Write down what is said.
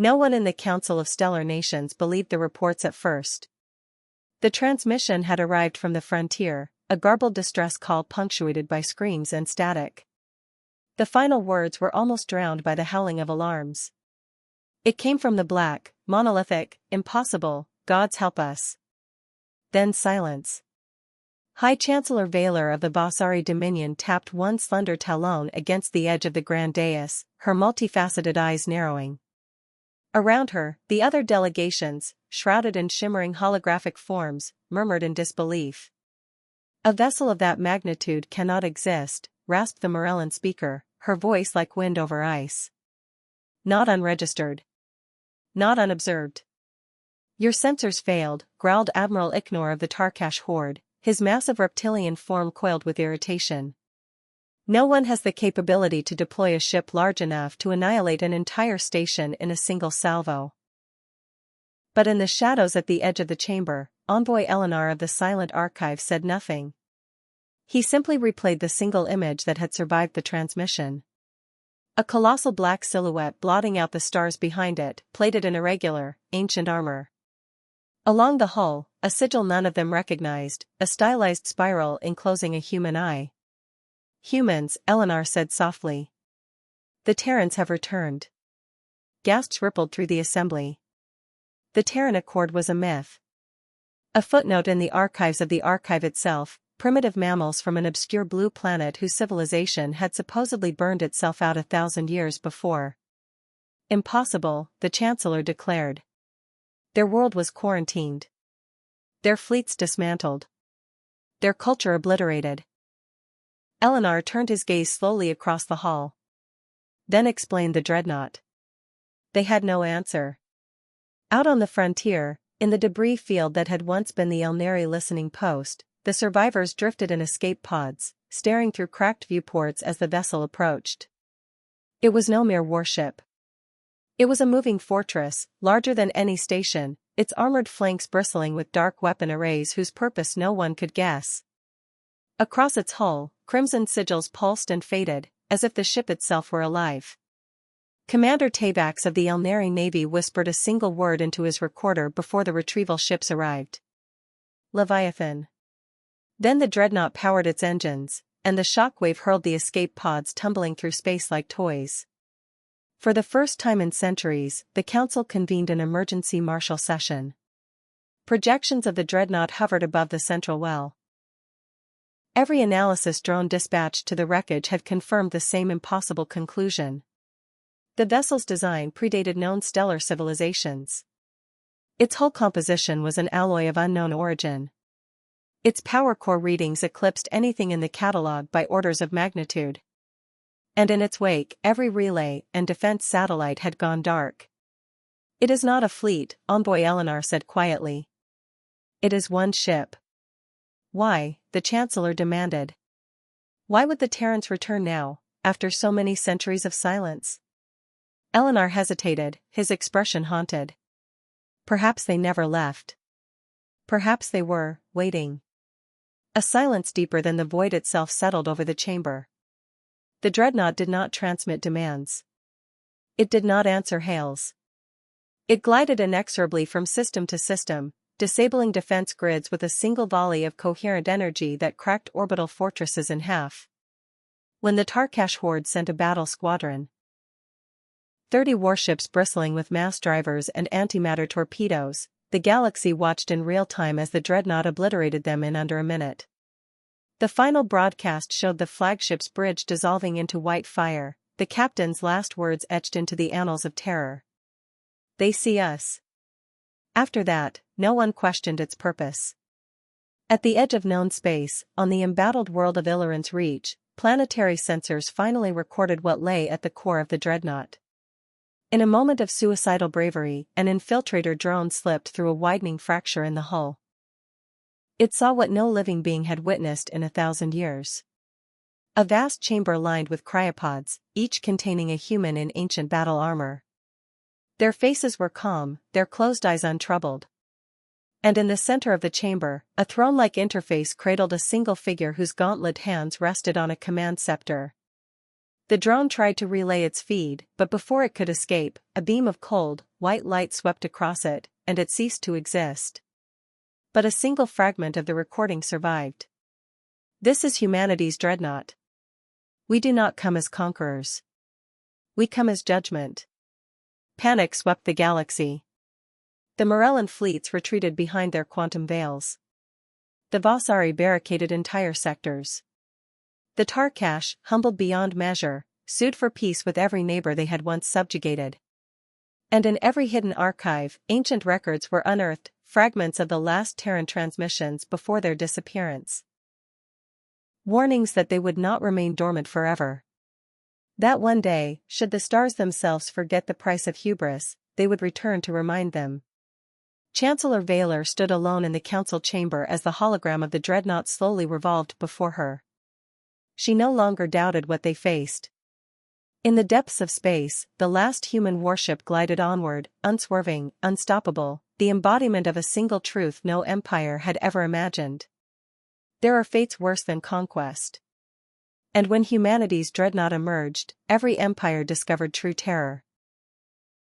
No one in the Council of Stellar Nations believed the reports at first. The transmission had arrived from the frontier, a garbled distress call punctuated by screams and static. The final words were almost drowned by the howling of alarms. It came from the black, monolithic, impossible, gods help us. Then silence. High Chancellor Valor of the Bossari Dominion tapped one slender talon against the edge of the grand dais, her multifaceted eyes narrowing. Around her, the other delegations, shrouded in shimmering holographic forms, murmured in disbelief. A vessel of that magnitude cannot exist, rasped the Morellan speaker, her voice like wind over ice. Not unregistered. Not unobserved. Your sensors failed, growled Admiral Ignor of the Tarkash Horde, his massive reptilian form coiled with irritation. No one has the capability to deploy a ship large enough to annihilate an entire station in a single salvo. But in the shadows at the edge of the chamber, Envoy Eleanor of the Silent Archive said nothing. He simply replayed the single image that had survived the transmission. A colossal black silhouette blotting out the stars behind it, plated in irregular, ancient armor. Along the hull, a sigil none of them recognized, a stylized spiral enclosing a human eye. Humans, Eleanor said softly. The Terrans have returned. Gasps rippled through the assembly. The Terran Accord was a myth. A footnote in the archives of the archive itself, primitive mammals from an obscure blue planet whose civilization had supposedly burned itself out 1,000 years before. Impossible, the Chancellor declared. Their world was quarantined. Their fleets dismantled. Their culture obliterated. Eleanor turned his gaze slowly across the hall. Then explained the Dreadnought. They had no answer. Out on the frontier, in the debris field that had once been the Elneri listening post, the survivors drifted in escape pods, staring through cracked viewports as the vessel approached. It was no mere warship. It was a moving fortress, larger than any station, its armored flanks bristling with dark weapon arrays whose purpose no one could guess. Across its hull, crimson sigils pulsed and faded, as if the ship itself were alive. Commander Tabax of the Elneri Navy whispered a single word into his recorder before the retrieval ships arrived. Leviathan. Then the Dreadnought powered its engines, and the shockwave hurled the escape pods tumbling through space like toys. For the first time in centuries, the Council convened an emergency martial session. Projections of the Dreadnought hovered above the central well. Every analysis drone dispatched to the wreckage had confirmed the same impossible conclusion. The vessel's design predated known stellar civilizations. Its hull composition was an alloy of unknown origin. Its power core readings eclipsed anything in the catalog by orders of magnitude. And in its wake, every relay and defense satellite had gone dark. It is not a fleet, Envoy Eleanor said quietly. It is one ship. Why? The Chancellor demanded. Why would the Terrans return now, after so many centuries of silence? Eleanor hesitated, his expression haunted. Perhaps they never left. Perhaps they were, waiting. A silence deeper than the void itself settled over the chamber. The Dreadnought did not transmit demands. It did not answer hails. It glided inexorably from system to system, disabling defense grids with a single volley of coherent energy that cracked orbital fortresses in half. When the Tarkash Horde sent a battle squadron, 30 warships bristling with mass drivers and antimatter torpedoes, the galaxy watched in real time as the Dreadnought obliterated them in under a minute. The final broadcast showed the flagship's bridge dissolving into white fire, the captain's last words etched into the annals of terror. They see us. After that, no one questioned its purpose. At the edge of known space, on the embattled world of Illirin's reach, planetary sensors finally recorded what lay at the core of the Dreadnought. In a moment of suicidal bravery, an infiltrator drone slipped through a widening fracture in the hull. It saw what no living being had witnessed in 1,000 years. A vast chamber lined with cryopods, each containing a human in ancient battle armor. Their faces were calm, their closed eyes untroubled. And in the center of the chamber, a throne-like interface cradled a single figure whose gauntlet hands rested on a command scepter. The drone tried to relay its feed, but before it could escape, a beam of cold, white light swept across it, and it ceased to exist. But a single fragment of the recording survived. This is humanity's dreadnought. We do not come as conquerors. We come as judgment. Panic swept the galaxy. The Morellan fleets retreated behind their quantum veils. The Vossari barricaded entire sectors. The Tarkash, humbled beyond measure, sued for peace with every neighbor they had once subjugated. And in every hidden archive, ancient records were unearthed, fragments of the last Terran transmissions before their disappearance. Warnings that they would not remain dormant forever. That one day, should the stars themselves forget the price of hubris, they would return to remind them. Chancellor Vaylor stood alone in the council chamber as the hologram of the dreadnought slowly revolved before her. She no longer doubted what they faced. In the depths of space, the last human warship glided onward, unswerving, unstoppable, the embodiment of a single truth no empire had ever imagined. There are fates worse than conquest. And when humanity's dreadnought emerged, every empire discovered true terror.